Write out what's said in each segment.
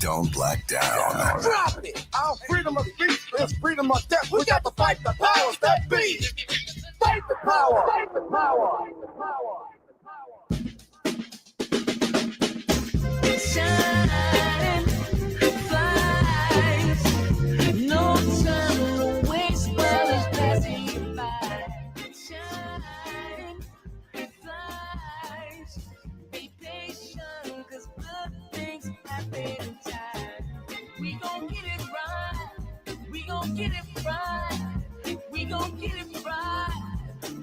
don't black down. Drop it! Our freedom of speech is freedom of death. We got to fight the powers that be. Fight the power! Fight the power! Shine, flies, no time to waste while it's passing you by. Shine, flies, be patient, 'cause good things happen in time. We gon' get it right, we gon' get it right, we gon' get it right.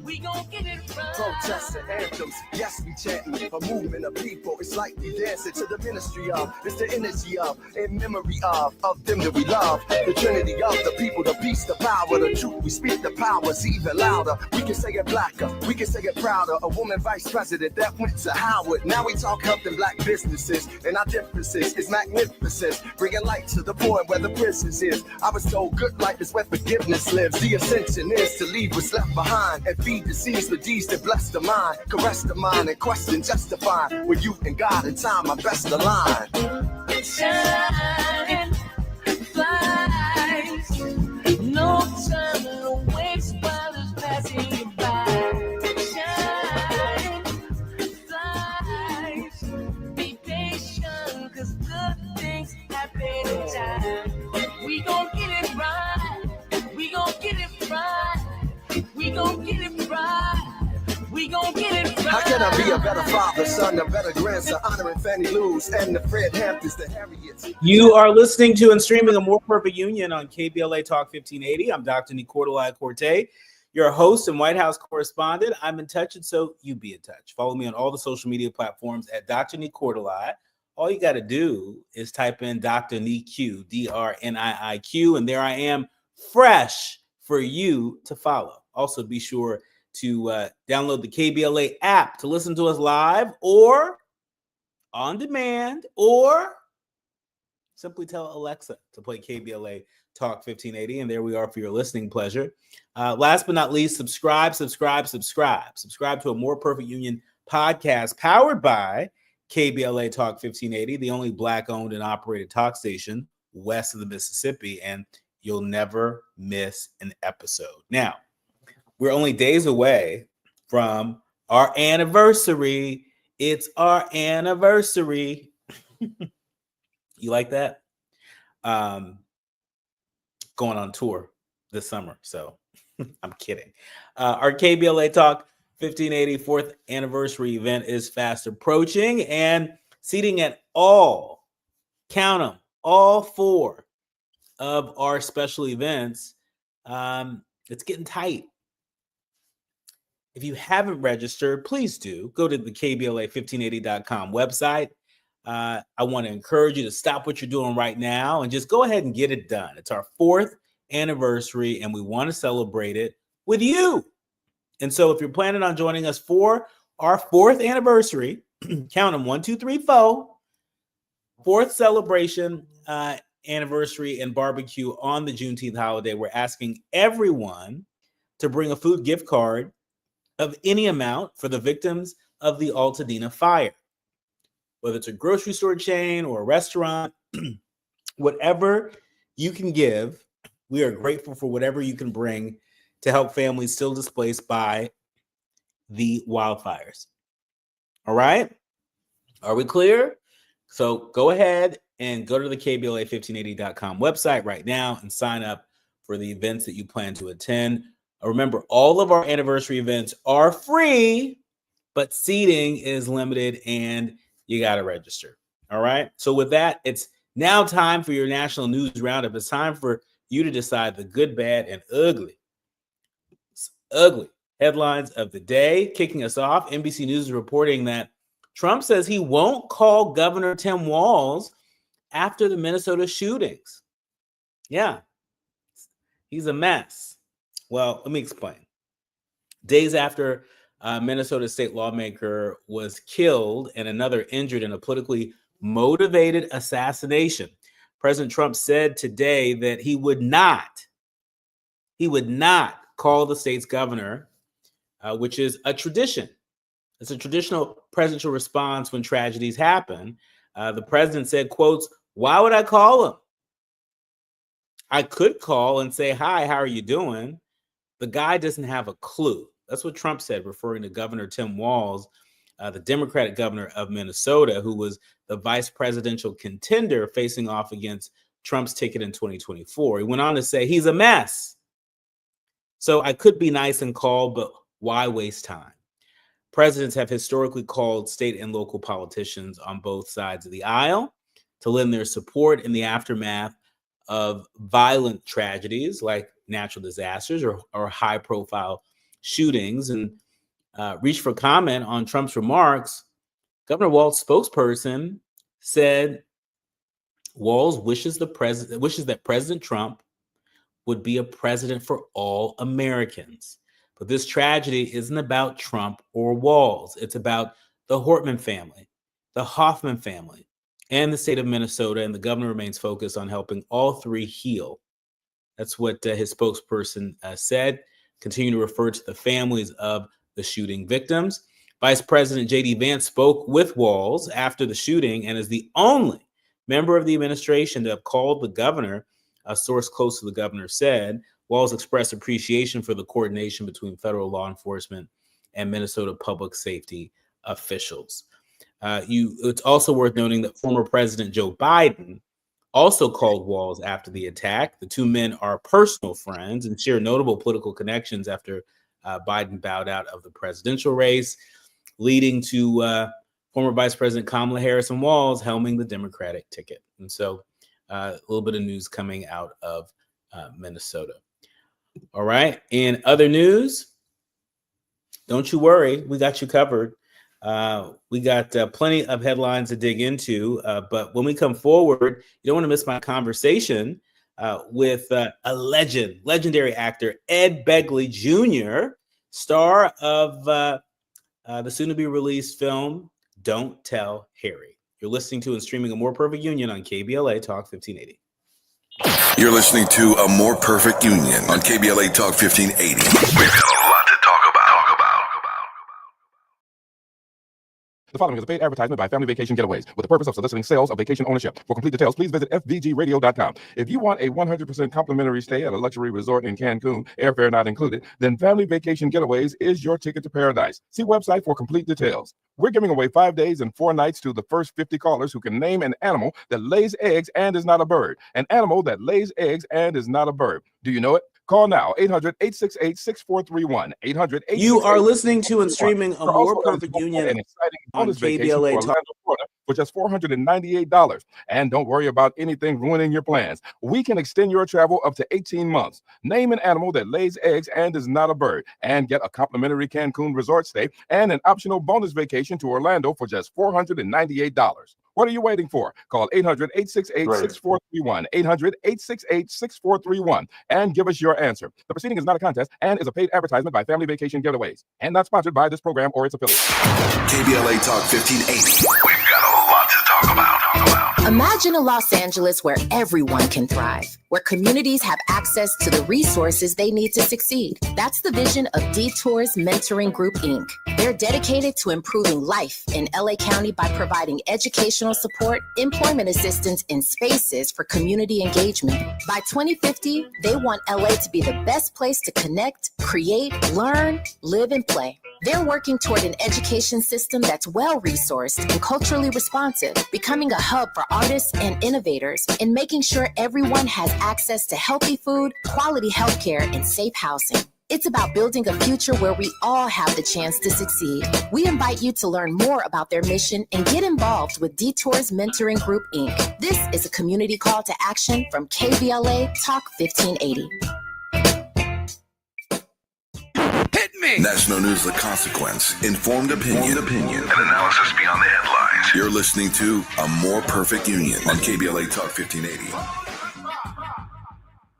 We gon' get it right. Protests and anthems, yes, we chanting a movement of people. It's like we dancing to the ministry of. It's the energy of, in memory of them that we love. The trinity of the people, the peace, the power, the truth. We speak the powers even louder. We can say it blacker, we can say it prouder. A woman vice president that went to Howard. Now we talk helping black businesses, and our differences is magnificent. Bringing light to the point where the prisons is. I was told good life is where forgiveness lives. The ascension is to leave what's left behind and feed the seeds with deeds that bless the mind, caress the mind, and question justify. With youth and God and time, my best align. Shine, flies, no time to waste while it's passing you by. Shine, flies, be patient, 'cause good things happen in time. We gon' get it right, we gon' get it right. We gon' get it right. We gon' get it right. How can I be a better father, son, a better grandson, honoring Fannie Lou's and the Fred Hamptons, the Harriets? You are listening to and streaming A More Perfect Union on KBLA Talk 1580. I'm Dr. Nicordelai Corte, your host and White House correspondent. I'm in touch, and so you be in touch. Follow me on all the social media platforms at Dr. Nicordelai. All you got to do is type in Dr. Niq, DRNIIQ, and there I am, fresh for you to follow. Also, be sure to download the KBLA app to listen to us live or on demand, or simply tell Alexa to play KBLA Talk 1580, and there we are for your listening pleasure. Last but not least, subscribe to A More Perfect Union podcast powered by KBLA Talk 1580, the only Black-owned and operated talk station west of the Mississippi, and you'll never miss an episode. Now, we're only days away from our anniversary. It's our anniversary. You like that? Going on tour this summer, so I'm kidding. Our KBLA Talk 1580 4th anniversary event is fast approaching, and seating at all, count them, all 4 of our special events, it's getting tight. If you haven't registered, please do. Go to the KBLA1580.com website. I want to encourage you to stop what you're doing right now and just go ahead and get it done. It's our 4th anniversary, and we want to celebrate it with you. And so if you're planning on joining us for our 4th anniversary, count them 1, 2, 3, 4, 4th celebration anniversary and barbecue on the Juneteenth holiday, we're asking everyone to bring a food gift card of any amount for the victims of the Altadena fire. Whether it's a grocery store chain or a restaurant, whatever you can give, we are grateful for whatever you can bring to help families still displaced by the wildfires. All right? Are we clear? So go ahead and go to the KBLA1580.com website right now and sign up for the events that you plan to attend. Remember, all of our anniversary events are free, but seating is limited and you got to register. All right. So with that, it's now time for your national news roundup. It's time for you to decide the good, bad, and ugly headlines of the day. Kicking us off, NBC News is reporting that Trump says he won't call Governor Tim Walz after the Minnesota shootings. Yeah, he's a mess. Well, let me explain. Days after Minnesota state lawmaker was killed and another injured in a politically motivated assassination, President Trump said today that he would not call the state's governor, which is a tradition. It's a traditional presidential response when tragedies happen. The president said, quotes, Why would I call him? I could call and say, hi, how are you doing? The guy doesn't have a clue. That's what Trump said, referring to Governor Tim Walz, the Democratic governor of Minnesota, who was the vice presidential contender facing off against Trump's ticket in 2024. He went on to say, he's a mess. So I could be nice and call, but why waste time? Presidents have historically called state and local politicians on both sides of the aisle to lend their support in the aftermath of violent tragedies like natural disasters or high-profile shootings. And reached for comment on Trump's remarks. Governor Walz's spokesperson said Walz wishes that President Trump would be a president for all Americans. But this tragedy isn't about Trump or Walz. It's about the Hortman family, the Hoffman family, and the state of Minnesota. And the governor remains focused on helping all three heal. That's what his spokesperson said. Continue to refer to the families of the shooting victims. Vice President J.D. Vance spoke with Walz after the shooting and is the only member of the administration to have called the governor. A source close to the governor said Walz expressed appreciation for the coordination between federal law enforcement and Minnesota public safety officials. It's also worth noting that former President Joe Biden also called Walz after the attack. The two men are personal friends and share notable political connections after Biden bowed out of the presidential race, leading to former Vice President Kamala Harris and Walz helming the Democratic ticket. And so a little bit of news coming out of Minnesota. All right. In other news, don't you worry. We got you covered. We got plenty of headlines to dig into. But when we come forward, you don't want to miss my conversation with a legendary actor, Ed Begley Jr., star of the soon-to-be released film, Don't Tell Harry. You're listening to and streaming A More Perfect Union on KBLA Talk 1580. You're listening to A More Perfect Union on KBLA Talk 1580. We've got a lot to talk about. The following is a paid advertisement by Family Vacation Getaways with the purpose of soliciting sales of vacation ownership. For complete details, please visit fvgradio.com. If you want a 100% complimentary stay at a luxury resort in Cancun, airfare not included, then Family Vacation Getaways is your ticket to paradise. See website for complete details. We're giving away 5 days and 4 nights to the first 50 callers who can name an animal that lays eggs and is not a bird. An animal that lays eggs and is not a bird. Do you know it? Call now, 800-868-6431. 800 You are listening to and streaming A More Perfect Union on KBLA Talk. Florida for just $498. And don't worry about anything ruining your plans. We can extend your travel up to 18 months. Name an animal that lays eggs and is not a bird, and get a complimentary Cancun resort stay and an optional bonus vacation to Orlando for just $498. What are you waiting for? Call 800-868-6431, 800-868-6431, and give us your answer. The proceeding is not a contest and is a paid advertisement by Family Vacation Getaways and not sponsored by this program or its affiliates. KBLA Talk 1580. We've got a lot to talk about. Imagine a Los Angeles where everyone can thrive, where communities have access to the resources they need to succeed. That's the vision of Detours Mentoring Group, Inc. They're dedicated to improving life in LA County by providing educational support, employment assistance, and spaces for community engagement. By 2050, they want LA to be the best place to connect, create, learn, live, and play. They're working toward an education system that's well-resourced and culturally responsive, becoming a hub for artists and innovators, and making sure everyone has access to healthy food, quality healthcare, and safe housing. It's about building a future where we all have the chance to succeed. We invite you to learn more about their mission and get involved with Detours Mentoring Group, Inc. This is a community call to action from KBLA Talk 1580. Hit me! National news, the consequence, informed opinion, and analysis beyond the headlines. You're listening to A More Perfect Union on KBLA Talk 1580.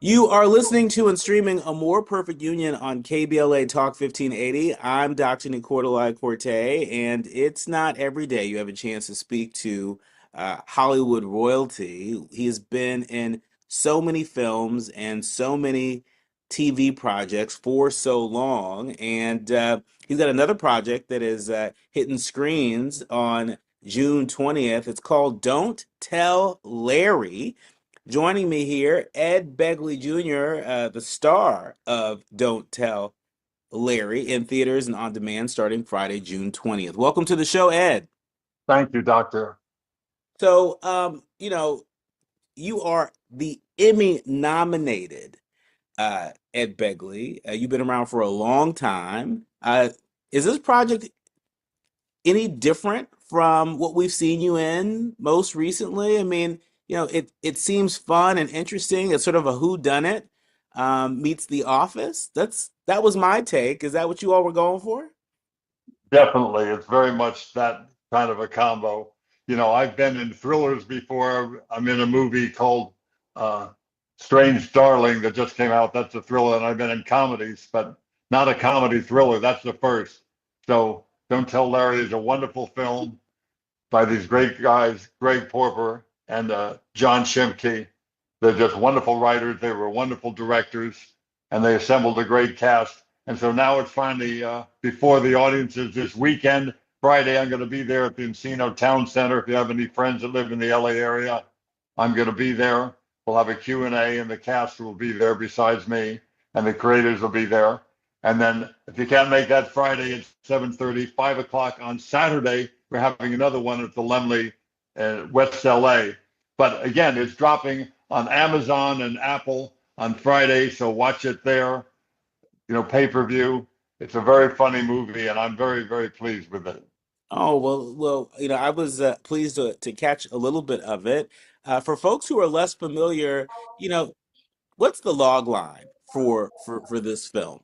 You are listening to and streaming A More Perfect Union on KBLA Talk 1580. I'm Dr. Nicordelai Corte, and it's not every day you have a chance to speak to Hollywood royalty. He has been in so many films and so many TV projects for so long, and he's got another project that is hitting screens on June 20th. It's called Don't Tell Larry. Joining me here, Ed Begley Jr., the star of Don't Tell Larry, in theaters and on demand starting Friday, June 20th. Welcome to the show, Ed. Thank you, Doctor. So, you are the Emmy nominated Ed Begley. You've been around for a long time. Is this project any different from what we've seen you in most recently? I mean, it seems fun and interesting. It's sort of a whodunit meets The Office. That was my take. Is that what you all were going for? Definitely. It's very much that kind of a combo. I've been in thrillers before. I'm in a movie called uh, Strange Darling that just came out. That's a thriller. And I've been in comedies, but not a comedy thriller. That's the first. So Don't Tell Larry is a wonderful film by these great guys, Greg Porper and John Shimke. They're just wonderful writers. They were wonderful directors, and they assembled a great cast. And so now it's finally before the audiences this weekend. Friday, I'm going to be there at the Encino Town Center. If you have any friends that live in the LA area, I'm going to be there. We'll have a Q&A, and the cast will be there besides me, and the creators will be there. And then if you can't make that Friday at 7:30, 5 o'clock on Saturday, we're having another one at the Lemley, West LA. But again, it's dropping on Amazon and Apple on Friday, so watch it there. Pay-per-view. It's a very funny movie, and I'm very, very pleased with it. Oh, well, I was pleased to catch a little bit of it. For folks who are less familiar, what's the log line for this film?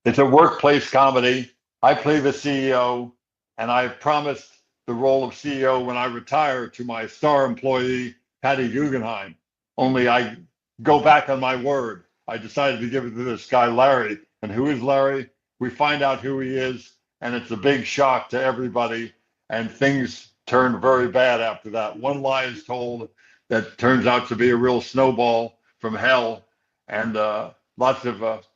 It's a workplace comedy. I play the CEO, and I promised the role of CEO when I retire to my star employee, Patty Guggenheim. Only I go back on my word. I decided to give it to this guy, Larry. And who is Larry? We find out who he is, and it's a big shock to everybody. And things turn very bad after that. One lie is told that turns out to be a real snowball from hell, and lots of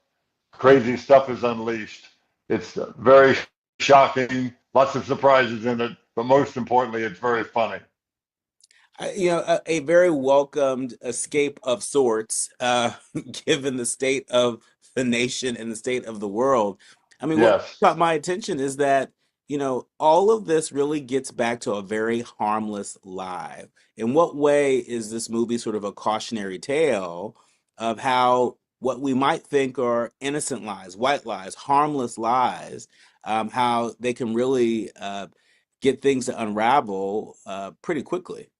crazy stuff is unleashed. It's very shocking, lots of surprises in it, but most importantly, it's very funny. A very welcomed escape of sorts, given the state of the nation and the state of the world. I mean, what Yes. caught my attention is that, all of this really gets back to a very harmless lie. In what way is this movie sort of a cautionary tale of how what we might think are innocent lies, white lies, harmless lies, how they can really get things to unravel pretty quickly?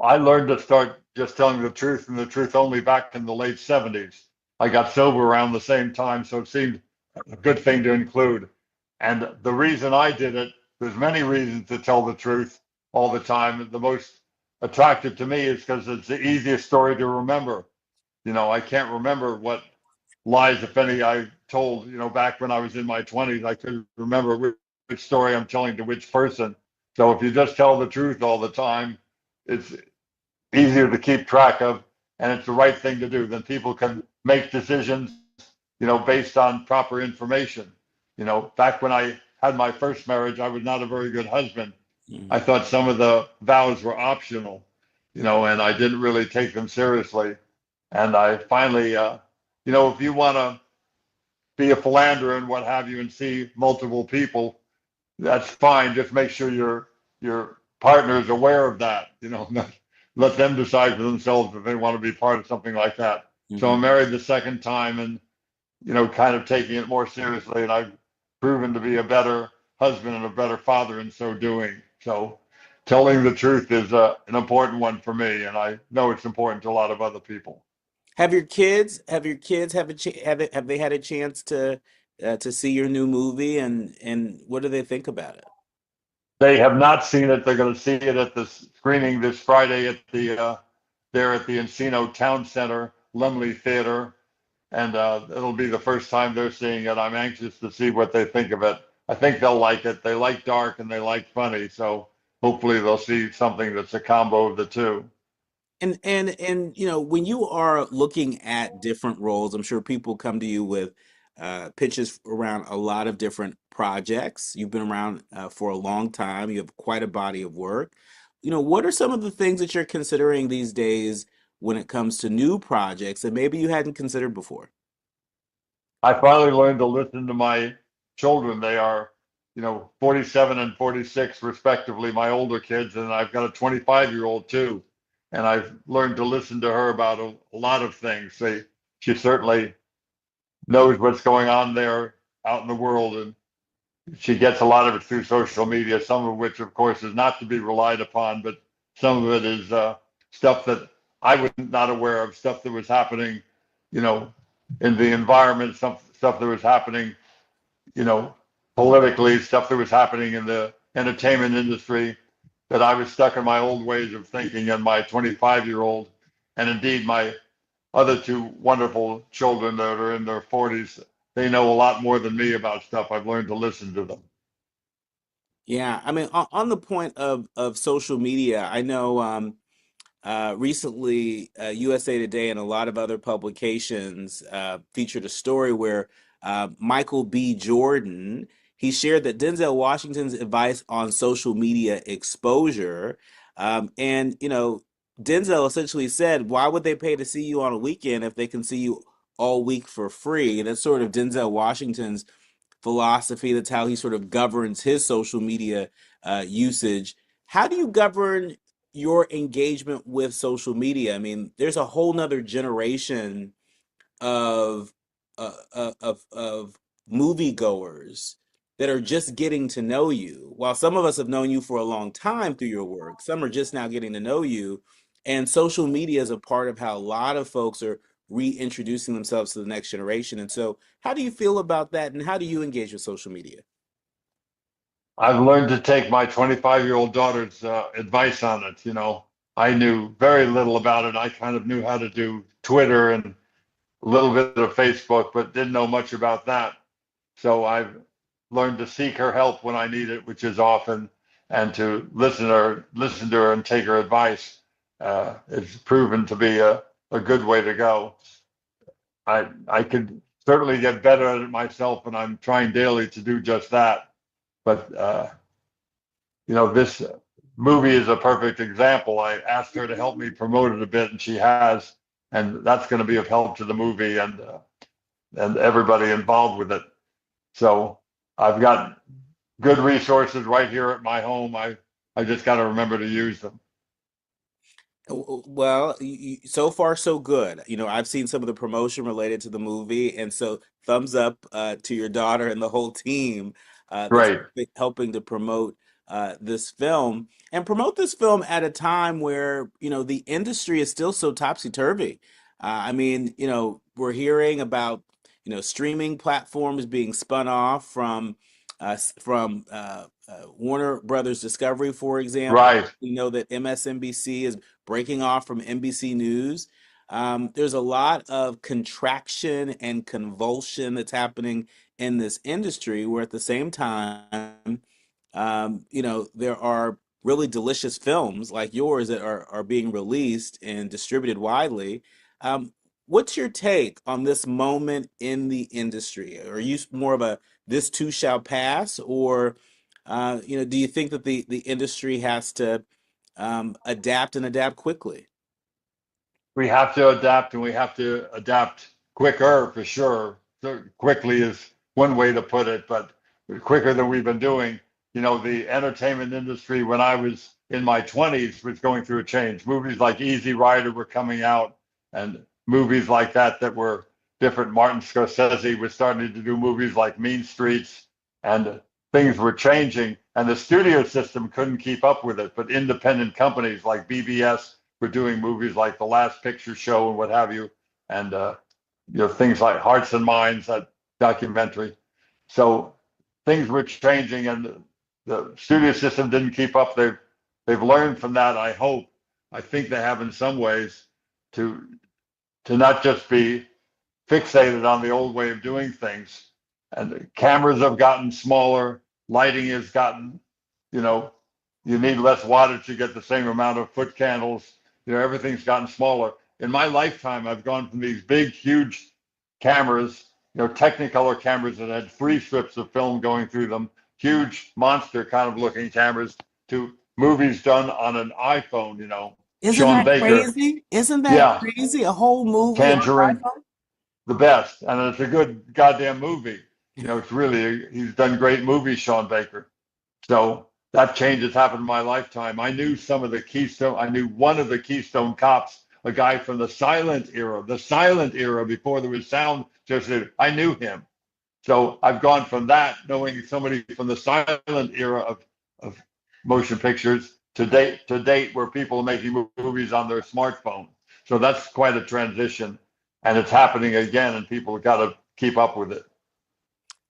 I learned to start just telling the truth and the truth only back in the late 70s. I got sober around the same time, so it seemed a good thing to include. And the reason I did it, there's many reasons to tell the truth all the time. The most attractive to me is because it's the easiest story to remember. I can't remember what lies, if any, I told, back when I was in my 20s. I couldn't remember which story I'm telling to which person. So if you just tell the truth all the time, it's easier to keep track of, and it's the right thing to do. Then people can make decisions, based on proper information. Back when I had my first marriage, I was not a very good husband. I thought some of the vows were optional, and I didn't really take them seriously. And I finally, if you want to be a philanderer and what have you and see multiple people, that's fine. Just make sure your partner is aware of that. Let them decide for themselves if they want to be part of something like that. So I'm married the second time, and kind of taking it more seriously, and I've proven to be a better husband and a better father in so doing. So telling the truth is an important one for me, and I know it's important to a lot of other people. Have they had a chance to see your new movie, and what do they think about it? They have not seen it. They're going to see it at the screening this Friday at the there at the Encino Town Center, Lemley Theater, and it'll be the first time they're seeing it. I'm anxious to see what they think of it. I think they'll like it. They like dark and they like funny, so hopefully they'll see something that's a combo of the two. And when you are looking at different roles, I'm sure people come to you with pitches around a lot of different projects. You've been around for a long time. You have quite a body of work. What are some of the things that you're considering these days when it comes to new projects that maybe you hadn't considered before? I finally learned to listen to my children. They are, 47 and 46 respectively, my older kids, and I've got a 25-year-old too. And I've learned to listen to her about a lot of things. She certainly knows what's going on there out in the world, and she gets a lot of it through social media, some of which, of course, is not to be relied upon, but some of it is stuff that I was not aware of, stuff that was happening, in the environment, stuff that was happening, politically, stuff that was happening in the entertainment industry, that I was stuck in my old ways of thinking, and my 25-year-old, and indeed my other two wonderful children that are in their 40s, they know a lot more than me about stuff. I've learned to listen to them. Yeah, I mean, on the point of social media, I know recently USA Today and a lot of other publications featured a story where Michael B. Jordan, he shared that Denzel Washington's advice on social media exposure. And, Denzel essentially said, why would they pay to see you on a weekend if they can see you all week for free? That's sort of Denzel Washington's philosophy. That's how he sort of governs his social media usage. How do you govern your engagement with social media? I mean, there's a whole nother generation of of moviegoers that are just getting to know you. While some of us have known you for a long time through your work, some are just now getting to know you. And social media is a part of how a lot of folks are reintroducing themselves to the next generation. And so, how do you feel about that? And how do you engage with social media? I've learned to take my 25-year-old daughter's advice on it. I knew very little about it. I kind of knew how to do Twitter and a little bit of Facebook, but didn't know much about that. So I've learned to seek her help when I need it, which is often, and to listen to her and take her advice. It's proven to be a good way to go. I could certainly get better at it myself, and I'm trying daily to do just that. But this movie is a perfect example. I asked her to help me promote it a bit, and she has, and that's going to be of help to the movie and everybody involved with it. So I've got good resources right here at my home. I just got to remember to use them. Well, so far so good. I've seen some of the promotion related to the movie, and so thumbs up to your daughter and the whole team that's Great. helping to promote this film and promote this film at a time where the industry is still so topsy-turvy. I mean, we're hearing about streaming platforms being spun off from Warner Brothers Discovery, for example. Right. We know that MSNBC is breaking off from NBC News. There's a lot of contraction and convulsion that's happening in this industry, where at the same time, there are really delicious films like yours that are being released and distributed widely. What's your take on this moment in the industry? Are you more of a this too shall pass, or do you think that the industry has to adapt and adapt quickly? We have to adapt, and we have to adapt quicker for sure. So quickly is one way to put it, but quicker than we've been doing. The entertainment industry when I was in my 20s was going through a change. Movies like Easy Rider were coming out, and movies like that were different. Martin Scorsese was starting to do movies like Mean Streets, and things were changing, and the studio system couldn't keep up with it. But independent companies like BBS were doing movies like The Last Picture Show and what have you, and things like Hearts and Minds, that documentary. So things were changing, and the studio system didn't keep up. They've learned from that. I hope. I think they have in some ways to not just be fixated on the old way of doing things. And the cameras have gotten smaller. Lighting has gotten, you need less wattage to get the same amount of foot candles. Everything's gotten smaller. In my lifetime, I've gone from these big, huge cameras, Technicolor cameras that had 3 strips of film going through them, huge monster kind of looking cameras, to movies done on an iPhone. Isn't Sean that Baker, crazy? Isn't that yeah, crazy? A whole movie on Tangerine, iPhone? the best, and it's a good goddamn movie. It's really, he's done great movies, Sean Baker. So that change has happened in my lifetime. I knew I knew one of the Keystone Cops, a guy from the silent era before there was sound. I knew him. So I've gone from that, knowing somebody from the silent era of motion pictures, to date where people are making movies on their smartphone. So that's quite a transition, and it's happening again, and people have got to keep up with it.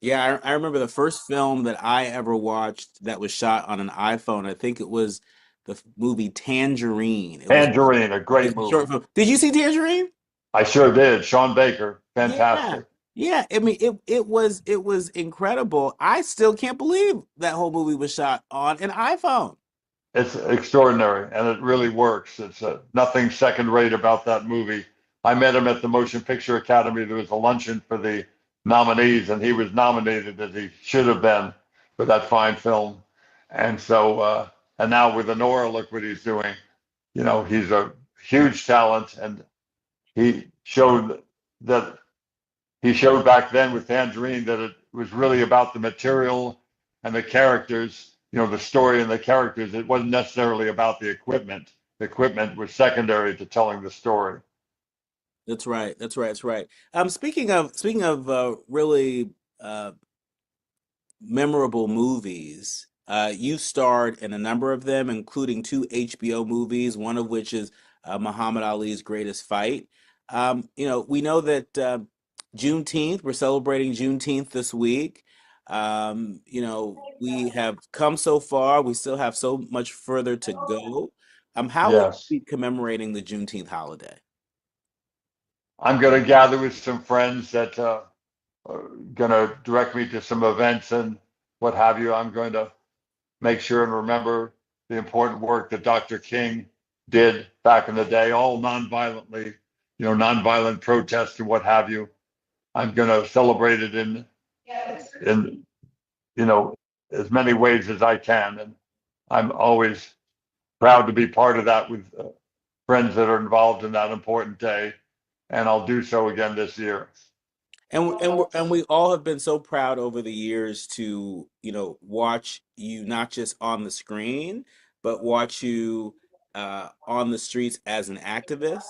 Yeah, I remember the first film that I ever watched that was shot on an iPhone. I think it was the movie Tangerine. Tangerine, a great It's a movie. short film. Did you see Tangerine? I sure did. Sean Baker, Yeah, fantastic. yeah. I mean, it was incredible. I still can't believe that whole movie was shot on an iPhone. It's extraordinary, and it really works. It's nothing second rate about that movie. I met him at the Motion Picture Academy. There was a luncheon for the nominees, and he was nominated, as he should have been, for that fine film. And so, and now with Honora, look what he's doing. He's a huge talent, and he showed back then with Tangerine that it was really about the material and the characters, the story and the characters. It wasn't necessarily about the equipment. The equipment was secondary to telling the story. That's right. Speaking of really memorable movies, you starred in a number of them, including 2 HBO movies, one of which is Muhammad Ali's Greatest Fight. We know that Juneteenth, we're celebrating Juneteenth this week. We have come so far. We still have so much further to go. How will Yes. you be commemorating the Juneteenth holiday? I'm going to gather with some friends that are going to direct me to some events and what have you. I'm going to make sure and remember the important work that Dr. King did back in the day, all nonviolently, nonviolent protests and what have you. I'm going to celebrate it in as many ways as I can, and I'm always proud to be part of that with friends that are involved in that important day, and I'll do so again this year. And we all have been so proud over the years to watch you not just on the screen, but watch you on the streets as an activist,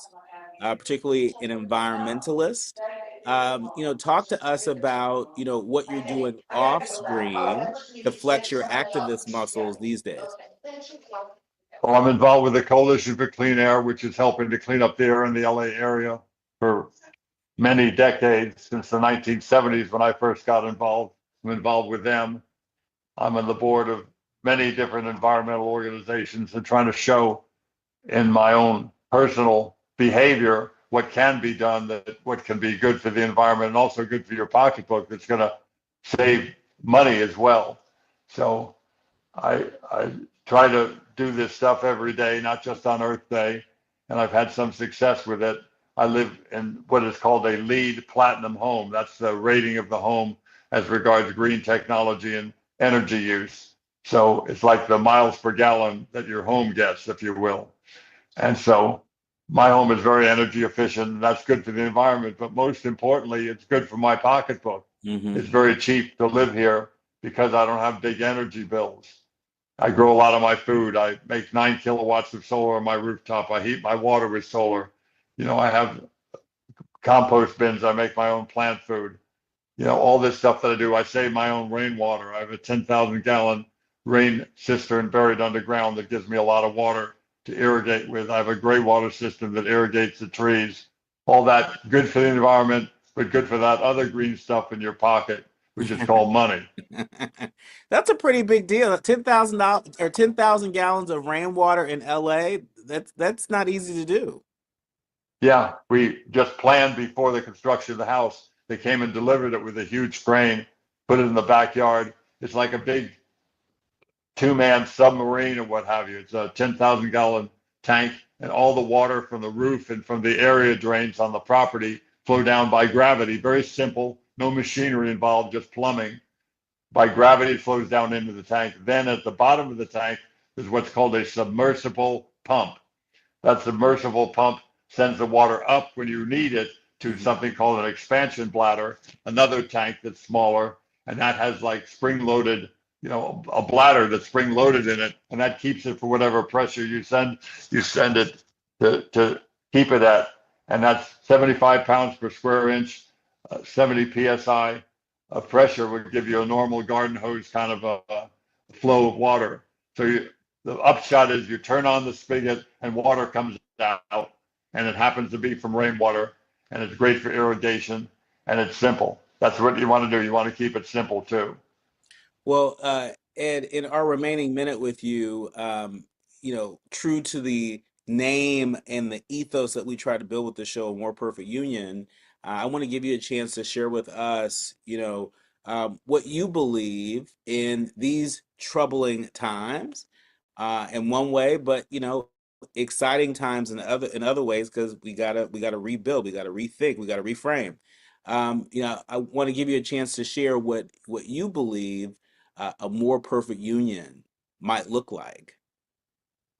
particularly an environmentalist. Talk to us about what you're doing off screen to flex your activist muscles these days. Well, I'm involved with the Coalition for Clean Air, which is helping to clean up the air in the LA area for many decades, since the 1970s when I first got involved. I'm involved with them. I'm on the board of many different environmental organizations and trying to show in my own personal behavior what can be done, what can be good for the environment and also good for your pocketbook, that's going to save money as well. So I try to do this stuff every day, not just on Earth Day, and I've had some success with it. I live in what is called a LEED Platinum home. That's the rating of the home as regards green technology and energy use. So it's like the miles per gallon that your home gets, if you will. And so my home is very energy efficient, and that's good for the environment. But most importantly, it's good for my pocketbook. Mm-hmm. It's very cheap to live here because I don't have big energy bills. I grow a lot of my food. I make 9 kilowatts of solar on my rooftop. I heat my water with solar. I have compost bins. I make my own plant food. All this stuff that I do. I save my own rainwater. I have a 10,000 gallon rain cistern buried underground that gives me a lot of water to irrigate with. I have a gray water system that irrigates the trees. All that good for the environment, but good for that other green stuff in your pocket, which is called money. That's a pretty big deal. $10,000 or 10,000 gallons of rainwater in LA. That's not easy to do. Yeah, we just planned before the construction of the house. They came and delivered it with a huge crane, put it in the backyard. It's like a big 2-man submarine or what have you. It's a 10,000 gallon tank, and all the water from the roof and from the area drains on the property flow down by gravity. Very simple, no machinery involved, just plumbing. By gravity, it flows down into the tank. Then at the bottom of the tank is what's called a submersible pump. That submersible pump sends the water up when you need it to something called an expansion bladder, another tank that's smaller, and that has like spring-loaded, a bladder that's spring-loaded in it, and that keeps it for whatever pressure you send it to keep it at, and that's 75 pounds per square inch, 70 psi of pressure would give you a normal garden hose kind of a flow of water. So the upshot is you turn on the spigot and water comes out, and it happens to be from rainwater, and it's great for irrigation, and it's simple. That's what you want to do. You want to keep it simple too. Well, Ed, in our remaining minute with you, true to the name and the ethos that we try to build with the show, More Perfect Union, I want to give you a chance to share with us, what you believe in these troubling times, in one way, but exciting times in other ways, because we gotta rebuild, we gotta rethink, we gotta reframe. I want to give you a chance to share what you believe a more perfect union might look like.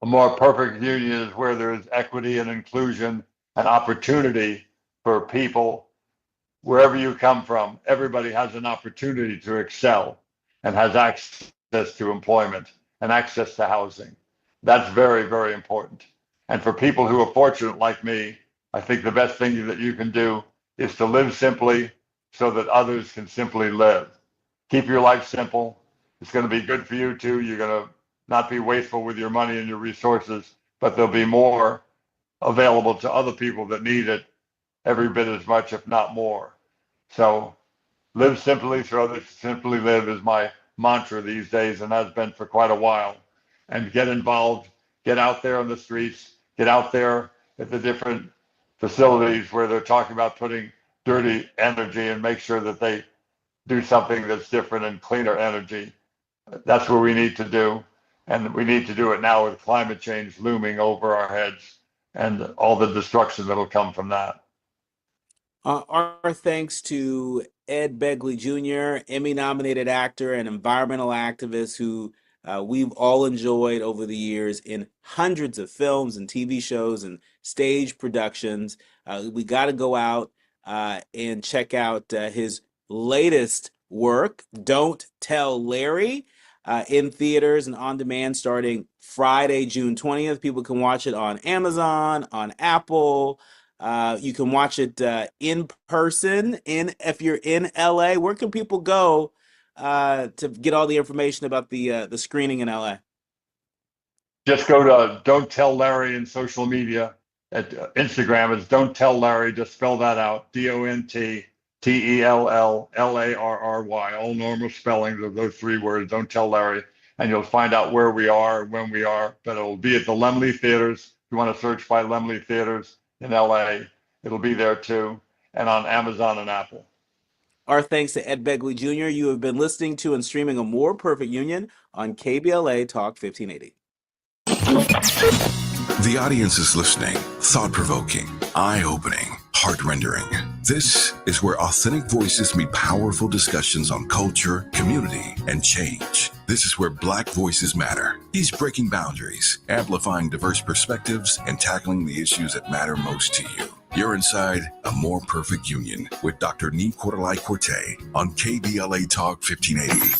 A more perfect union is where there is equity and inclusion and opportunity for people wherever you come from. Everybody has an opportunity to excel and has access to employment and access to housing. That's very, very important. And for people who are fortunate like me, I think the best thing that you can do is to live simply so that others can simply live. Keep your life simple. It's going to be good for you too. You're going to not be wasteful with your money and your resources, but there'll be more available to other people that need it every bit as much, if not more. So live simply so others simply live is my mantra these days, and has been for quite a while. And get involved, get out there on the streets, get out there at the different facilities where they're talking about putting dirty energy, and make sure that they do something that's different and cleaner energy. That's what we need to do. And we need to do it now with climate change looming over our heads and all the destruction that'll come from that. Our thanks to Ed Begley Jr., Emmy-nominated actor and environmental activist who we've all enjoyed over the years in hundreds of films and TV shows and stage productions. We got to go out and check out his latest work, Don't Tell Larry, in theaters and on demand starting Friday, June 20th. People can watch it on Amazon, on Apple. You can watch it in person. If you're in LA, where can people go to get all the information about the screening in LA? Just go to Don't Tell Larry in social media. At Instagram, it's Don't Tell Larry. Just spell that out. DONTTELLLARRY. All normal spellings of those three words. Don't Tell Larry, and you'll find out where we are, when we are. But it'll be at the Laemmle Theaters. If you want to search by Laemmle Theaters in LA, it'll be there too, and on Amazon and Apple. Our thanks to Ed Begley Jr. You have been listening to and streaming A More Perfect Union on KBLA Talk 1580. The audience is listening, thought-provoking, eye-opening, heart-rendering. This is where authentic voices meet powerful discussions on culture, community, and change. This is where Black voices matter. He's breaking boundaries, amplifying diverse perspectives, and tackling the issues that matter most to you. You're inside A More Perfect Union with Dr. Nee Cordelai-Corte on KBLA Talk 1580.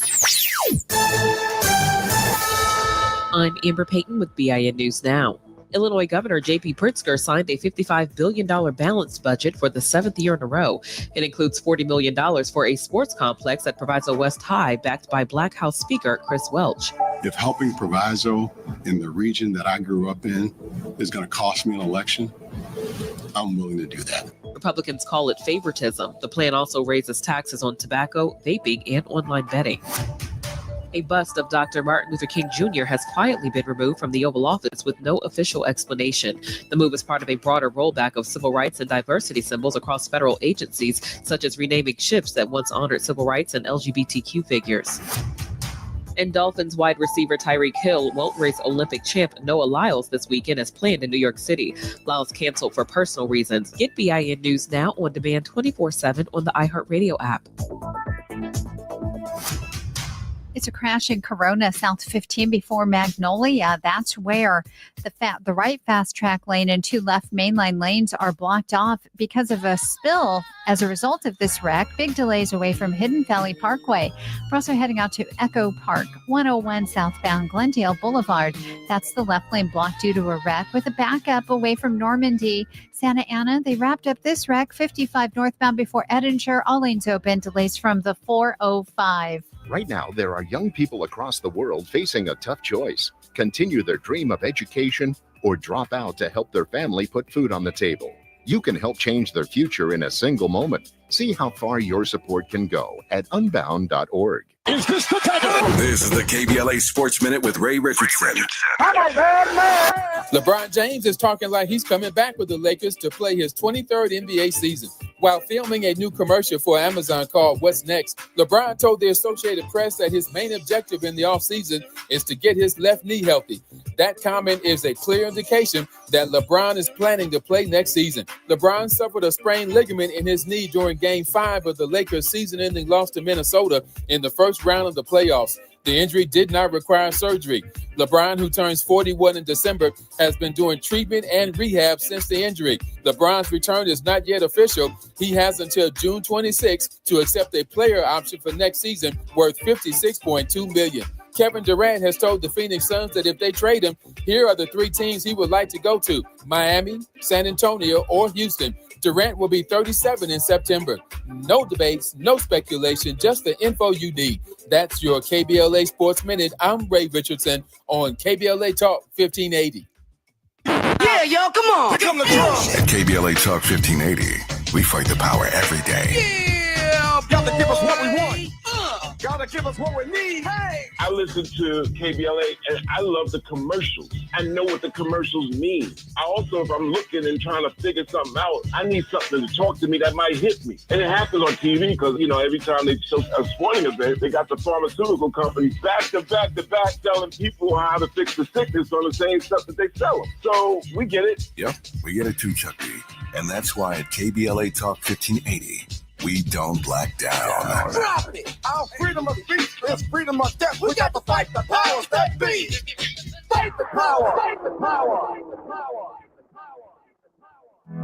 I'm Amber Payton with BIN News Now. Illinois Governor J.B. Pritzker signed a $55 billion balanced budget for the seventh year in a row. It includes $40 million for a sports complex at Proviso West High, backed by Black House Speaker Chris Welch. If helping Proviso in the region that I grew up in is going to cost me an election, I'm willing to do that. Republicans call it favoritism. The plan also raises taxes on tobacco, vaping, and online betting. A bust of Dr. Martin Luther King Jr. has quietly been removed from the Oval Office with no official explanation. The move is part of a broader rollback of civil rights and diversity symbols across federal agencies, such as renaming ships that once honored civil rights and LGBTQ figures. And Dolphins wide receiver Tyreek Hill won't race Olympic champ Noah Lyles this weekend as planned in New York City. Lyles canceled for personal reasons. Get BIN News now on demand 24/7 on the iHeartRadio app. It's a crash in Corona, South 15 before Magnolia. That's where the right fast track lane and two left mainline lanes are blocked off because of a spill. As a result of this wreck, big delays away from Hidden Valley Parkway. We're also heading out to Echo Park, 101 southbound Glendale Boulevard. That's the left lane blocked due to a wreck with a backup away from Normandy. Santa Ana, they wrapped up this wreck, 55 northbound before Edinger. All lanes open, delays from the 405. Right now, there are young people across the world facing a tough choice: continue their dream of education or drop out to help their family put food on the table. You can help change their future in a single moment. See how far your support can go at unbound.org. Is this the time? This is the KBLA Sports Minute with Ray Richardson. LeBron James is talking like he's coming back with the Lakers to play his 23rd NBA season. While filming a new commercial for Amazon called What's Next, LeBron told the Associated Press that his main objective in the offseason is to get his left knee healthy. That comment is a clear indication that LeBron is planning to play next season. LeBron suffered a sprained ligament in his knee during Game 5 of the Lakers' season-ending loss to Minnesota in the first round of the playoffs. The injury did not require surgery. LeBron, who turns 41 in December, has been doing treatment and rehab since the injury. LeBron's return is not yet official. He has until June 26 to accept a player option for next season worth $56.2 million. Kevin Durant has told the Phoenix Suns that if they trade him, here are the three teams he would like to go to: Miami, San Antonio, or Houston. Durant will be 37 in September. No debates, no speculation, just the info you need. That's your KBLA Sports Minute. I'm Ray Richardson on KBLA Talk 1580. Yeah, yo, come on. Pick up the drums. At KBLA Talk 1580, we fight the power every day. Yeah, gotta give us what we want. Gotta give us what we need. Hey. I listen to KBLA and I love the commercials. I know what the commercials mean. I also, if I'm looking and trying to figure something out, I need something to talk to me that might hit me. And it happens on TV because, every time they show a sporting event, they got the pharmaceutical companies back to back telling people how to fix the sickness on the same stuff that they sell them. So we get it. Yep, we get it too, Chuck D. And that's why at KBLA Talk 1580, we don't black down. Drop it. Our freedom of speech is freedom of death. We got to fight the powers that be. Fight the power. Fight the power.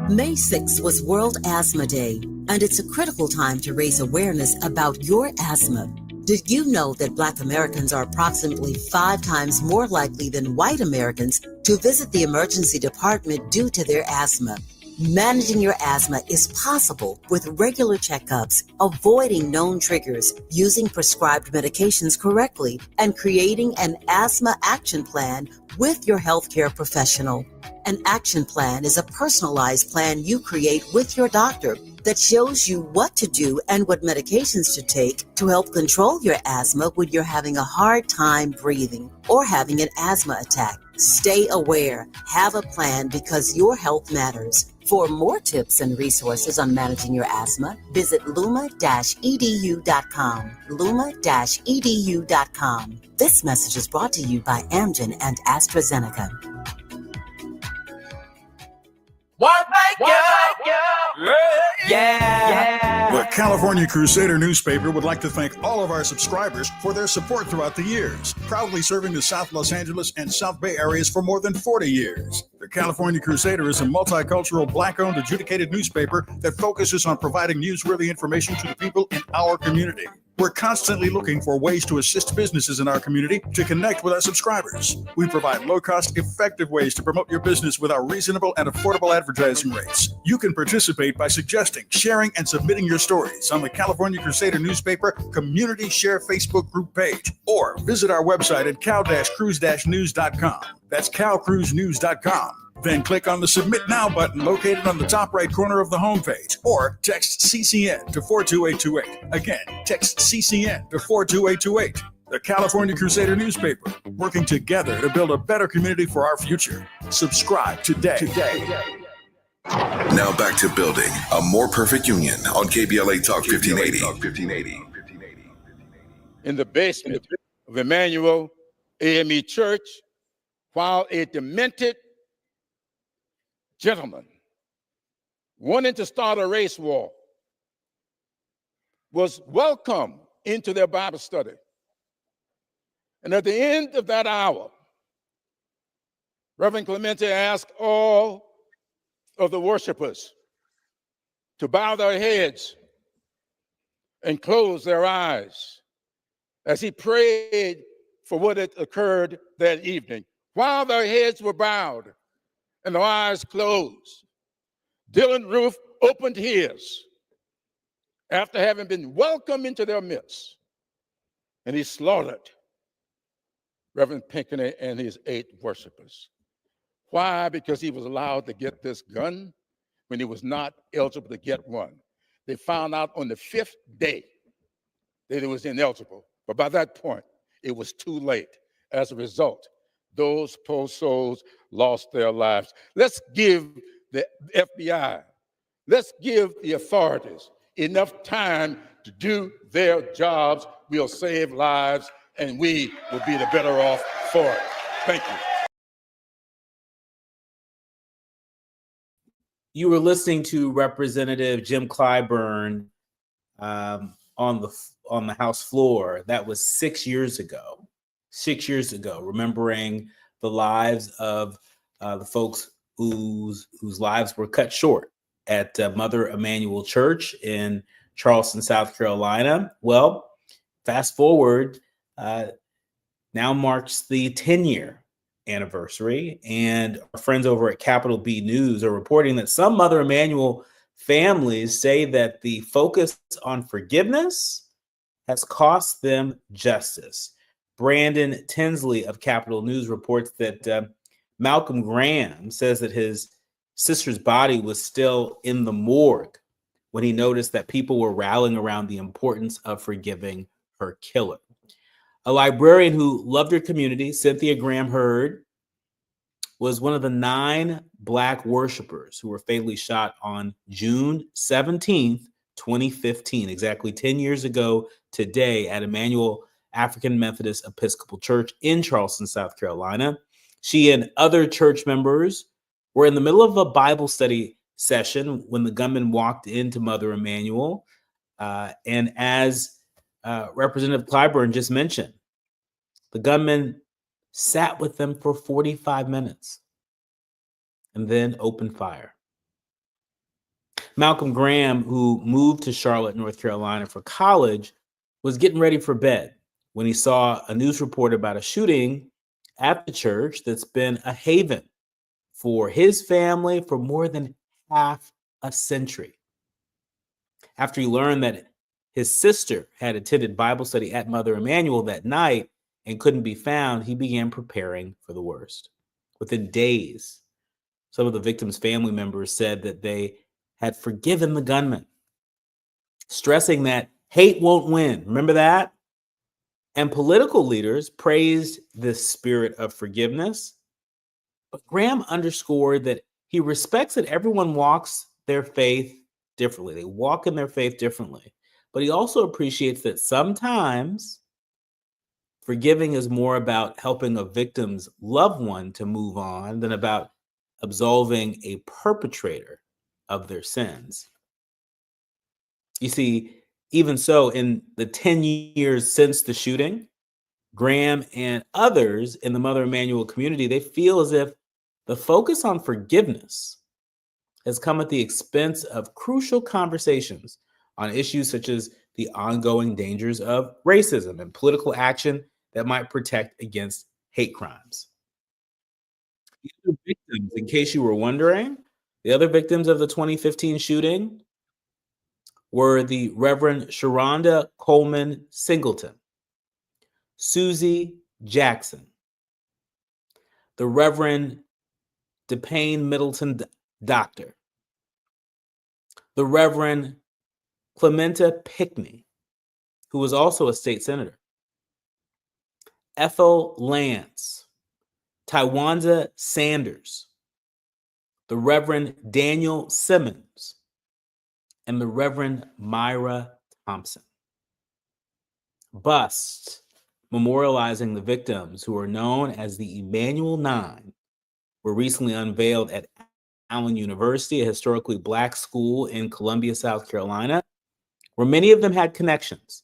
May 6th was World Asthma Day, and it's a critical time to raise awareness about your asthma. Did you know that Black Americans are approximately 5 times more likely than white Americans to visit the emergency department due to their asthma? Managing your asthma is possible with regular checkups, avoiding known triggers, using prescribed medications correctly, and creating an asthma action plan with your healthcare professional. An action plan is a personalized plan you create with your doctor that shows you what to do and what medications to take to help control your asthma when you're having a hard time breathing or having an asthma attack. Stay aware. Have a plan because your health matters. For more tips and resources on managing your asthma, visit luma-edu.com. luma-edu.com. This message is brought to you by Amgen and AstraZeneca. The California Crusader newspaper would like to thank all of our subscribers for their support throughout the years, proudly serving the South Los Angeles and South Bay areas for more than 40 years. The California Crusader is a multicultural, Black-owned, adjudicated newspaper that focuses on providing newsworthy information to the people in our community. We're constantly looking for ways to assist businesses in our community to connect with our subscribers. We provide low-cost, effective ways to promote your business with our reasonable and affordable advertising rates. You can participate by suggesting, sharing, and submitting your stories on the California Crusader newspaper Community Share Facebook group page, or visit our website at cal-cruise-news.com. That's calcruisenews.com. Then click on the Submit Now button located on the top right corner of the homepage, or text CCN to 42828. Again, text CCN to 42828. The California Crusader newspaper, working together to build a better community for our future. Subscribe today. Now back to building a more perfect union on KBLA Talk 1580. In the basement, of Emanuel AME Church, while a demented gentleman wanting to start a race war was welcomed into their Bible study. And at the end of that hour, Reverend Clemente asked all of the worshipers to bow their heads and close their eyes as he prayed for what had occurred that evening. While their heads were bowed and their eyes closed, Dylan Roof opened his after having been welcomed into their midst, and he slaughtered Reverend Pinckney and his 8 worshipers. Why? Because he was allowed to get this gun when he was not eligible to get one. They found out on the 5th day that he was ineligible, but by that point, it was too late. As a result, those poor souls lost their lives. Let's give the FBI, let's give the authorities enough time to do their jobs. We'll save lives, and we will be the better off for it. Thank you. You were listening to Representative Jim Clyburn on the House floor. That was 6 years ago. 6 years ago, remembering the lives of the folks whose lives were cut short at Mother Emanuel Church in Charleston, South Carolina. Well, fast forward, now marks the 10-year anniversary, and our friends over at Capital B News are reporting that some Mother Emanuel families say that the focus on forgiveness has cost them justice. Brandon Tinsley of Capital News reports that Malcolm Graham says that his sister's body was still in the morgue when he noticed that people were rallying around the importance of forgiving her killer. A librarian who loved her community, Cynthia Graham Hurd, was one of the 9 Black worshipers who were fatally shot on June 17th, 2015, exactly 10 years ago today at Emanuel African Methodist Episcopal Church in Charleston, South Carolina. She and other church members were in the middle of a Bible study session when the gunman walked into Mother Emanuel. And as Representative Clyburn just mentioned, the gunman sat with them for 45 minutes and then opened fire. Malcolm Graham, who moved to Charlotte, North Carolina for college, was getting ready for bed when he saw a news report about a shooting at the church that's been a haven for his family for more than half a century. After he learned that his sister had attended Bible study at Mother Emanuel that night and couldn't be found, he began preparing for the worst. Within days, some of the victims' family members said that they had forgiven the gunman, stressing that hate won't win. Remember that? And political leaders praised this spirit of forgiveness. But Graham underscored that he respects that everyone walks their faith differently. They walk in their faith differently. But he also appreciates that sometimes forgiving is more about helping a victim's loved one to move on than about absolving a perpetrator of their sins. You see, even so, in the 10 years since the shooting, Graham and others in the Mother Emanuel community, they feel as if the focus on forgiveness has come at the expense of crucial conversations on issues such as the ongoing dangers of racism and political action that might protect against hate crimes. The other victims, in case you were wondering, the other victims of the 2015 shooting were the Reverend Sharonda Coleman Singleton, Susie Jackson, the Reverend DePayne Middleton Doctor, the Reverend Clementa Pinckney, who was also a state senator, Ethel Lance, Tywanza Sanders, the Reverend Daniel Simmons, and the Reverend Myra Thompson. Busts, memorializing the victims who are known as the Emanuel 9 were recently unveiled at Allen University, a historically Black school in Columbia, South Carolina, where many of them had connections.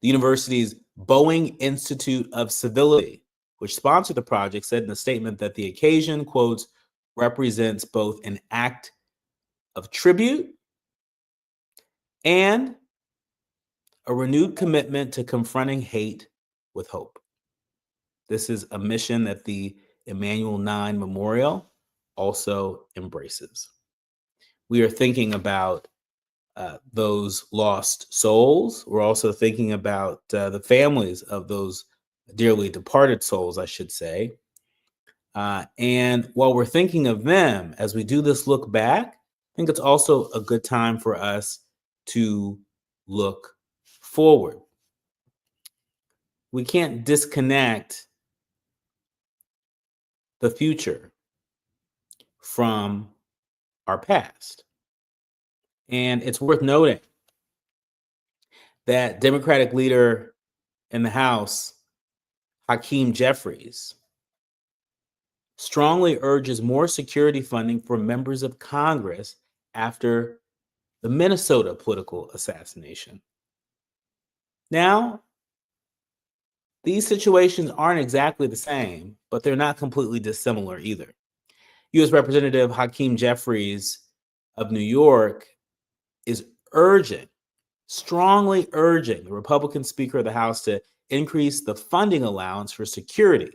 The university's Boeing Institute of Civility, which sponsored the project, said in a statement that the occasion, quotes, represents both an act of tribute and a renewed commitment to confronting hate with hope. This is a mission that the Emanuel 9 Memorial also embraces. We are thinking about those lost souls. We're also thinking about the families of those dearly departed souls, I should say. And while we're thinking of them, as we do this look back, I think it's also a good time for us to look forward. We can't disconnect the future from our past. And it's worth noting that Democratic leader in the House, Hakeem Jeffries, strongly urges more security funding for members of Congress after the Minnesota political assassination. Now, these situations aren't exactly the same, but they're not completely dissimilar either. U.S. Representative Hakeem Jeffries of New York is strongly urging the Republican Speaker of the House to increase the funding allowance for security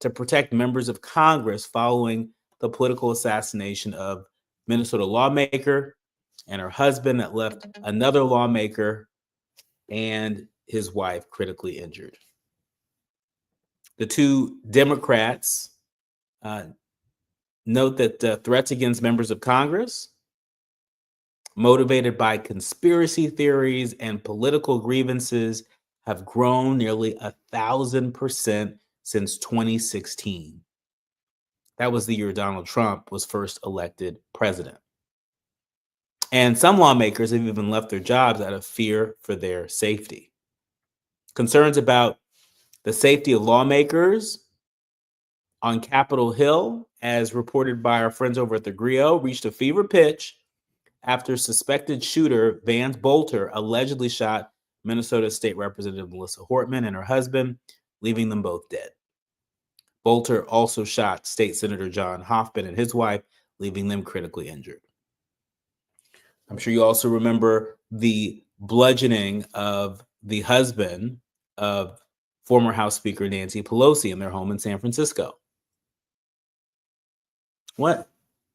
to protect members of Congress following the political assassination of Minnesota lawmaker and her husband that left another lawmaker and his wife critically injured. The two Democrats note that threats against members of Congress motivated by conspiracy theories and political grievances have grown nearly 1,000% since 2016. That was the year Donald Trump was first elected president. And some lawmakers have even left their jobs out of fear for their safety. Concerns about the safety of lawmakers on Capitol Hill, as reported by our friends over at the Griot, reached a fever pitch after suspected shooter Vance Bolter allegedly shot Minnesota State Representative Melissa Hortman and her husband, leaving them both dead. Bolter also shot State Senator John Hoffman and his wife, leaving them critically injured. I'm sure you also remember the bludgeoning of the husband of former House Speaker Nancy Pelosi in their home in San Francisco. What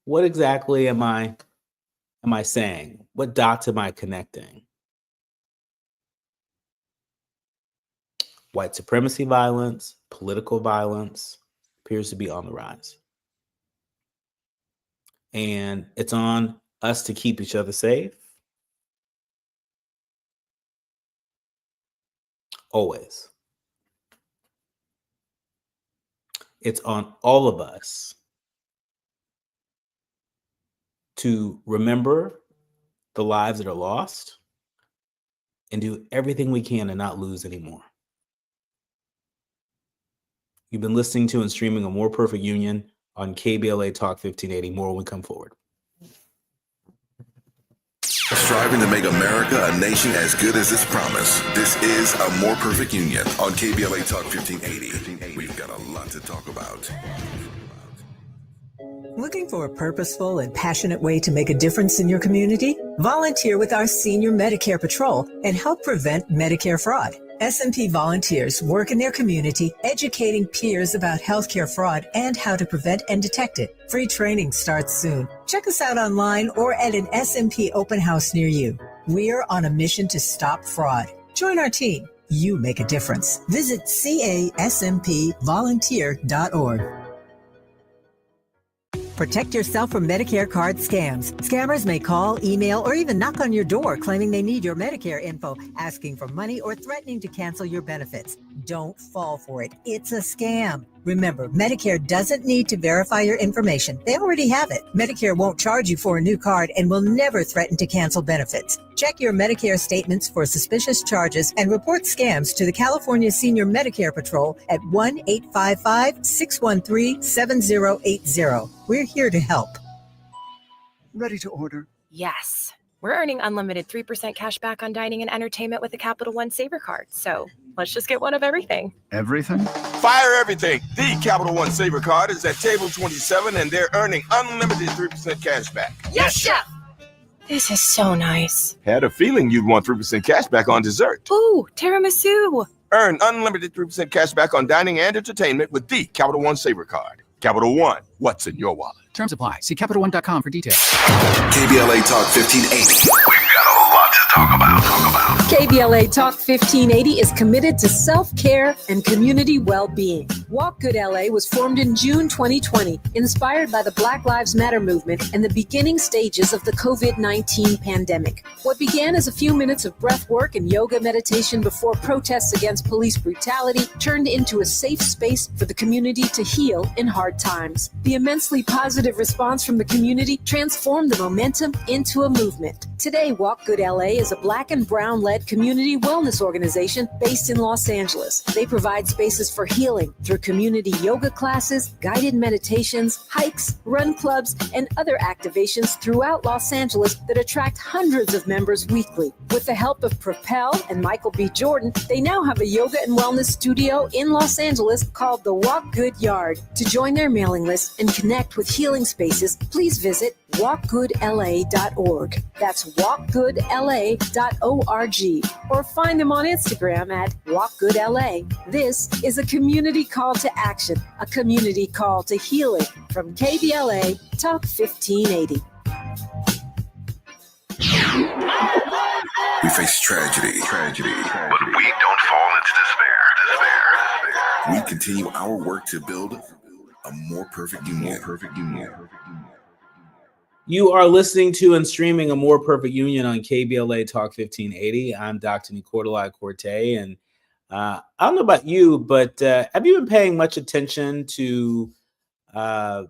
exactly am I saying? What dots am I connecting? White supremacy violence, political violence appears to be on the rise. And it's on us to keep each other safe. Always. It's on all of us to remember the lives that are lost and do everything we can to not lose anymore. You've been listening to and streaming A More Perfect Union on KBLA Talk 1580. More when we come forward. Striving to make America a nation as good as its promise. This is A More Perfect Union on KBLA Talk 1580. We've got a lot to talk about. Looking for a purposeful and passionate way to make a difference in your community? Volunteer with our Senior Medicare Patrol and help prevent Medicare fraud. S&P volunteers work in their community educating peers about healthcare fraud and how to prevent and detect it. Free training starts soon. Check us out online or at an S&P open house near you. We're on a mission to stop fraud. Join our team. You make a difference. Visit caspvolunteer.org. Protect yourself from Medicare card scams. Scammers may call, email, or even knock on your door claiming they need your Medicare info, asking for money or threatening to cancel your benefits. Don't fall for it. It's a scam. Remember, Medicare doesn't need to verify your information. They already have it. Medicare won't charge you for a new card and will never threaten to cancel benefits. Check your Medicare statements for suspicious charges and report scams to the California Senior Medicare Patrol at 1-855-613-7080. We're here to help. Ready to order? Yes. We're earning unlimited 3% cash back on dining and entertainment with the Capital One Saver card. So let's just get one of everything. Everything? Fire everything. The Capital One Saver card is at table 27 and they're earning unlimited 3% cash back. Yes, Chef! This is so nice. Had a feeling you'd want 3% cash back on dessert. Ooh, tiramisu. Earn unlimited 3% cash back on dining and entertainment with the Capital One Saver card. Capital One, what's in your wallet? Terms apply. See CapitalOne.com for details. KBLA Talk 1580. We've got a lot to talk about. KBLA Talk 1580 is committed to self-care and community well-being. Walk Good LA was formed in June 2020, inspired by the Black Lives Matter movement and the beginning stages of the COVID-19 pandemic. What began as a few minutes of breath work and yoga meditation before protests against police brutality turned into a safe space for the community to heal in hard times. The immensely positive response from the community transformed the momentum into a movement. Today, Walk Good LA is a Black and Brown-led community wellness organization based in Los Angeles. They provide spaces for healing through community yoga classes, guided meditations, hikes, run clubs, and other activations throughout Los Angeles that attract hundreds of members weekly. With the help of Propel and Michael B. Jordan, they now have a yoga and wellness studio in Los Angeles called the Walk Good Yard. To join their mailing list and connect with healing spaces, please visit walkgoodla.org. That's walkgoodla.org. Or find them on Instagram at walkgoodla. This is a community call to action, a community call to healing from KBLA Talk 1580. We face tragedy, but we don't fall into despair. We continue our work to build a more perfect union. You are listening to and streaming A More Perfect Union on KBLA Talk 1580. I'm Dr. Nicordelai Corte, and I don't know about you, but have you been paying much attention to the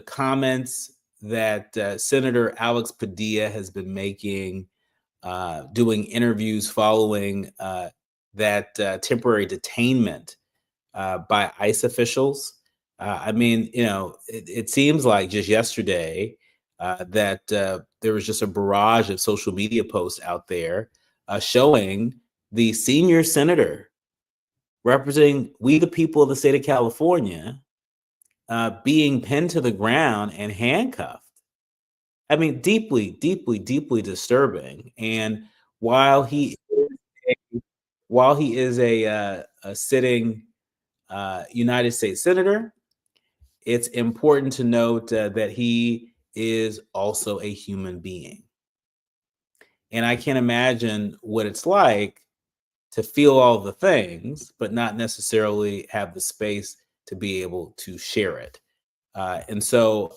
comments that Senator Alex Padilla has been making, doing interviews following that temporary detainment by ICE officials? I mean, you know, it seems like just yesterday that there was just a barrage of social media posts out there showing the senior senator representing we the people of the state of California being pinned to the ground and handcuffed. I mean, deeply, deeply, deeply disturbing. And while he is a sitting United States senator, it's important to note that he is also a human being. And I can't imagine what it's like to feel all the things, but not necessarily have the space to be able to share it. And so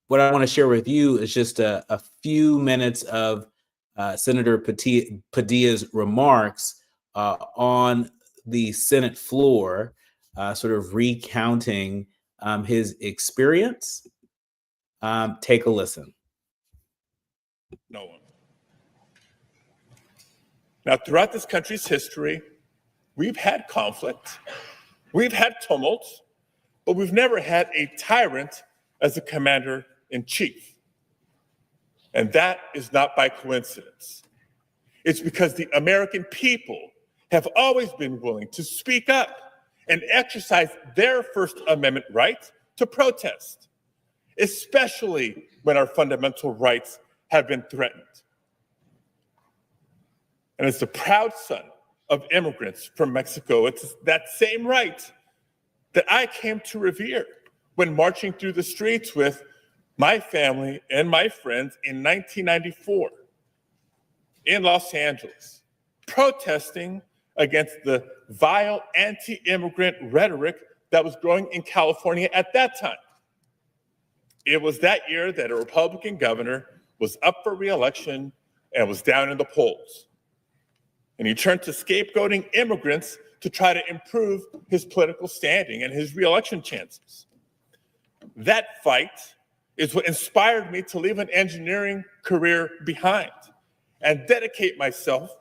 what I want to share with you is just a few minutes of Senator Padilla's remarks on the Senate floor, sort of recounting his experience. Take a listen. No one. Now, throughout this country's history, we've had conflict, we've had tumult, but we've never had a tyrant as a commander-in-chief. And that is not by coincidence. It's because the American people have always been willing to speak up and exercise their First Amendment right to protest, especially when our fundamental rights have been threatened. And as the proud son of immigrants from Mexico, it's that same right that I came to revere when marching through the streets with my family and my friends in 1994 in Los Angeles, protesting against the vile anti-immigrant rhetoric that was growing in California at that time. It was that year that a Republican governor was up for re-election and was down in the polls. And he turned to scapegoating immigrants to try to improve his political standing and his reelection chances. That fight is what inspired me to leave an engineering career behind and dedicate myself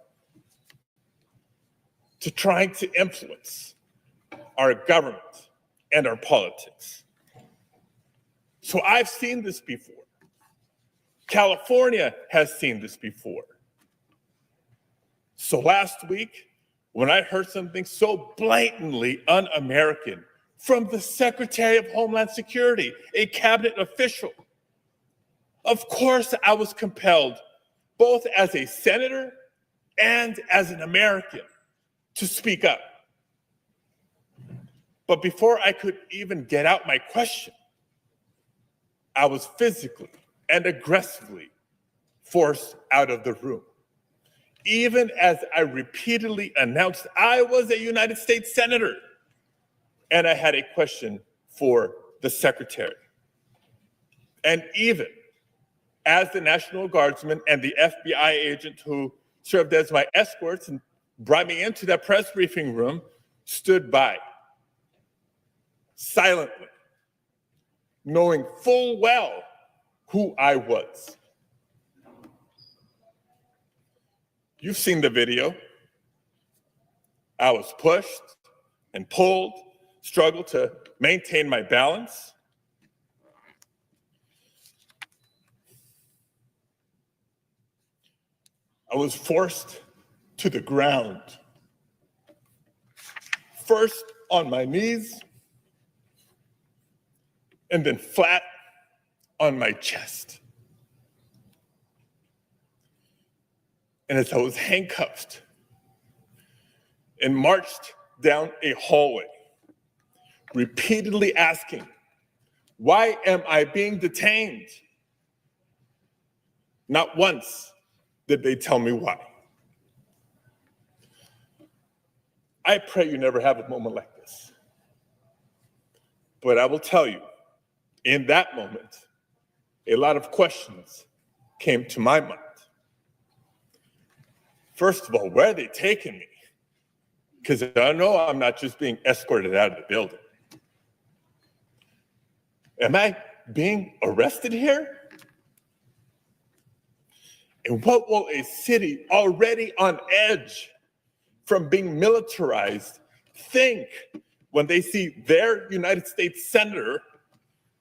to trying to influence our government and our politics. So I've seen this before. California has seen this before. So last week, when I heard something so blatantly un-American from the Secretary of Homeland Security, a cabinet official, of course I was compelled, both as a senator and as an American, to speak up. But before I could even get out my question, I was physically and aggressively forced out of the room, even as I repeatedly announced I was a United States Senator and I had a question for the Secretary. And even as the National Guardsman and the FBI agent who served as my escorts and brought me into that press briefing room stood by, silently, knowing full well who I was. You've seen the video. I was pushed and pulled, struggled to maintain my balance. I was forced to the ground. First on my knees, and then flat on my chest. And as I was handcuffed and marched down a hallway, repeatedly asking, why am I being detained? Not once did they tell me why. I pray you never have a moment like this. But I will tell you, in that moment, a lot of questions came to my mind. First of all, where are they taking me? Because I know I'm not just being escorted out of the building. Am I being arrested here? And what will a city already on edge from being militarized think when they see their United States Senator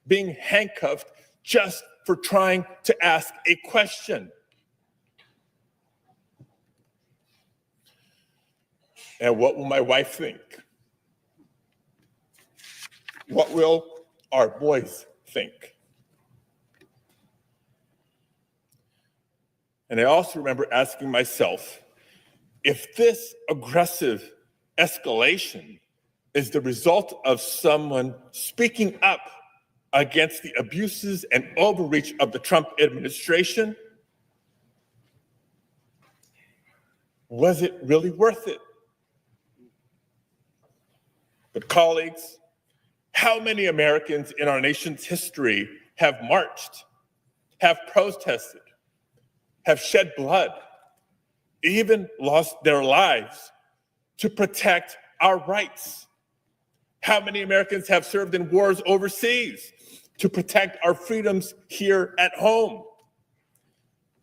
being handcuffed just for trying to ask a question? And what will my wife think? What will our boys think? And I also remember asking myself, if this aggressive escalation is the result of someone speaking up against the abuses and overreach of the Trump administration, was it really worth it? But colleagues, how many Americans in our nation's history have marched, have protested, have shed blood, even lost their lives to protect our rights? How many Americans have served in wars overseas to protect our freedoms here at home?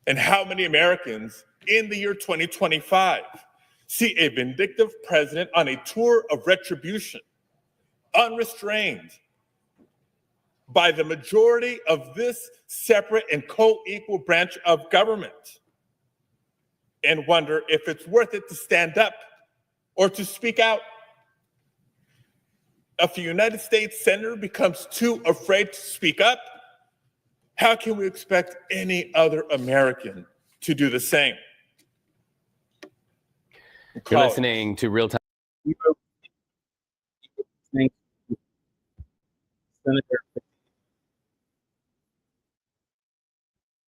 And how many Americans in the year 2025 see a vindictive president on a tour of retribution, unrestrained by the majority of this separate and co-equal branch of government, and wonder if it's worth it to stand up or to speak out? If a United States senator becomes too afraid to speak up, how can we expect any other American to do the same? You're listening to Real Time.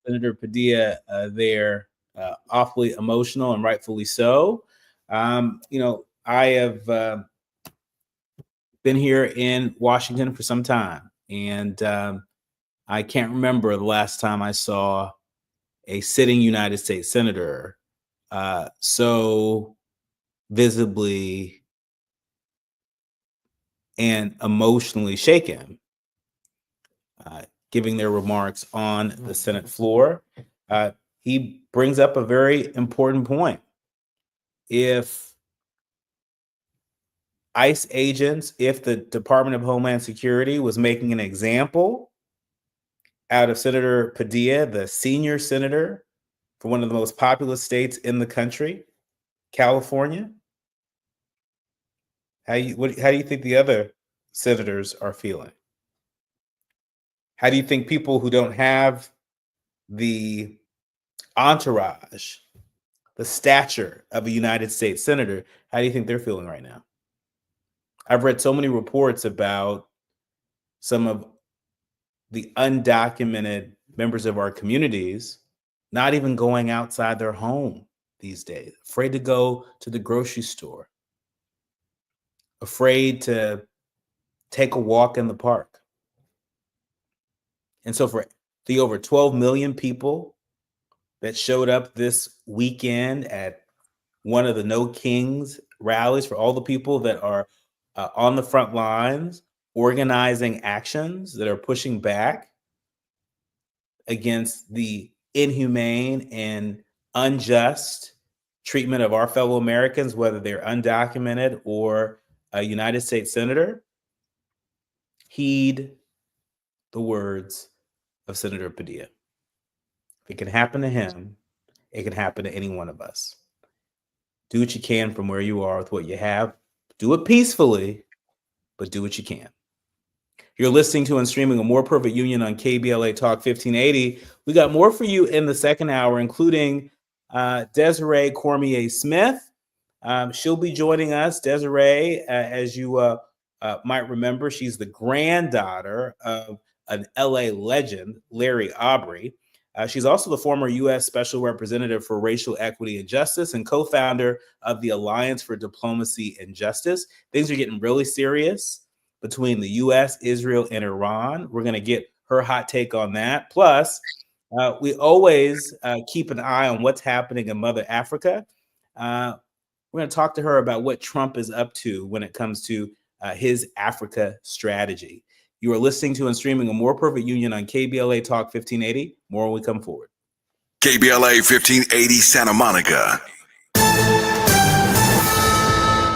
Senator Padilla there, awfully emotional and rightfully so. I have been here in Washington for some time, and I can't remember the last time I saw a sitting United States senator so visibly and emotionally shaken, giving their remarks on the Senate floor. He brings up a very important point. If ICE agents, if the Department of Homeland Security was making an example out of Senator Padilla, the senior senator for one of the most populous states in the country, California, how do you think the other senators are feeling? How do you think people who don't have the entourage, the stature of a United States senator, how do you think they're feeling right now? I've read so many reports about some of the undocumented members of our communities not even going outside their home these days, afraid to go to the grocery store, afraid to take a walk in the park. And so for the over 12 million people that showed up this weekend at one of the No Kings rallies, for all the people that are on the front lines, organizing actions that are pushing back against the inhumane and unjust treatment of our fellow Americans, whether they're undocumented or a United States senator, heed the words of Senator Padilla. If it can happen to him, it can happen to any one of us. Do what you can from where you are with what you have. Do it peacefully, but do what you can. You're listening to and streaming A More Perfect Union on KBLA Talk 1580. We got more for you in the second hour, including Desiree Cormier-Smith. She'll be joining us. Desiree, as you might remember, she's the granddaughter of an LA legend, Larry Aubrey. She's also the former U.S. Special Representative for Racial Equity and Justice and co-founder of the Alliance for Diplomacy and Justice. Things are getting really serious between the U.S., Israel, and Iran. We're going to get her hot take on that. Plus, we always keep an eye on what's happening in Mother Africa. We're going to talk to her about what Trump is up to when it comes to his Africa strategy. You are listening to and streaming A More Perfect Union on KBLA Talk 1580. More when we come forward. KBLA 1580 Santa Monica.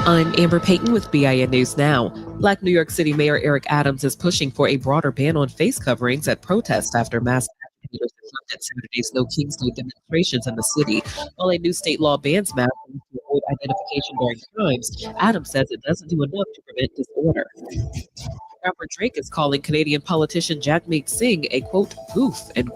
I'm Amber Payton with BIN News Now. Black New York City Mayor Eric Adams is pushing for a broader ban on face coverings at protests after mass agitators disrupted Saturday's No Kings Day demonstrations in the city. While a new state law bans masks to avoid identification during crimes, Adams says it doesn't do enough to prevent disorder. Rapper Drake is calling Canadian politician Jagmeet Singh a, quote, goof, and